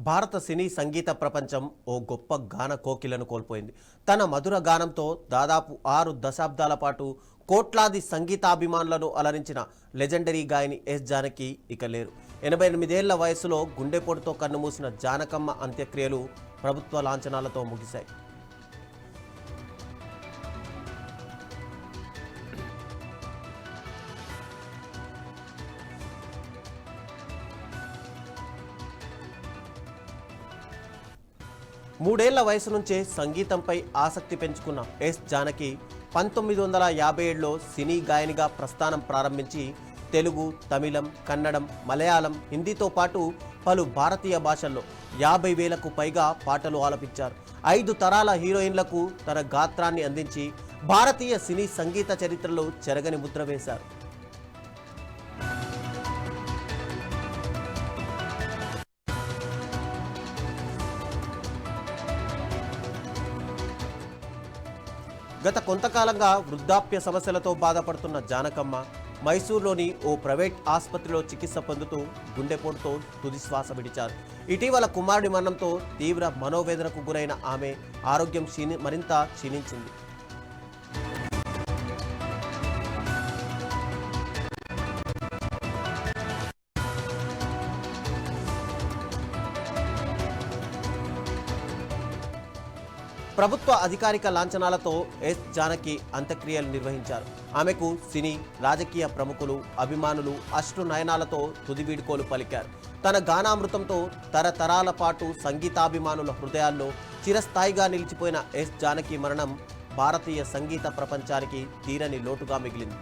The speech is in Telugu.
భారత సినీ సంగీత ప్రపంచం ఓ గొప్ప గాన కోకిలను కోల్పోయింది. తన మధుర గానంతో దాదాపు 6 దశాబ్దాల పాటు కోట్లాది సంగీతాభిమానులను అలరించిన లెజెండరీ గాయని ఎస్ జానకి ఇక లేరు. 88 ఏళ్ల వయసులో గుండెపోటుతో కన్నుమూసిన జానకమ్మ అంత్యక్రియలు ప్రభుత్వ లాంఛనాలతో ముగిశాయి. మూడేళ్ల వయసు నుంచే సంగీతంపై ఆసక్తి పెంచుకున్న ఎస్ జానకి 1957లో సినీ గాయనిగా ప్రస్థానం ప్రారంభించి తెలుగు, తమిళం, కన్నడం, మలయాళం, హిందీతో పాటు పలు భారతీయ భాషల్లో 50,000కు పైగా పాటలు ఆలపించారు. 5 తరాల హీరోయిన్లకు తన గాత్రాన్ని అందించి భారతీయ సినీ సంగీత చరిత్రలో చెరగని ముద్ర వేశారు. గత కొంతకాలంగా వృద్ధాప్య సమస్యలతో బాధపడుతున్న జానకమ్మ మైసూరులోని ఓ ప్రైవేట్ ఆసుపత్రిలో చికిత్స పొందుతూ గుండెపోటుతో తుదిశ్వాస విడిచారు. ఇటీవల కుమారుడి మరణంతో తీవ్ర మనోవేదనకు గురైన ఆమె ఆరోగ్యం మరింత క్షీణించింది. ప్రభుత్వ అధికారిక లాంఛనాలతో ఎస్ జానకి అంత్యక్రియలు నిర్వహించారు. ఆమెకు సినీ, రాజకీయ ప్రముఖులు, అభిమానులు అశ్రు నయనాలతో తుది వీడ్కోలు పలికారు. తన గానామృతంతో తరతరాల పాటు సంగీతాభిమానుల హృదయాల్లో చిరస్థాయిగా నిలిచిపోయిన ఎస్ జానకి మరణం భారతీయ సంగీత ప్రపంచానికి తీరని లోటుగా మిగిలింది.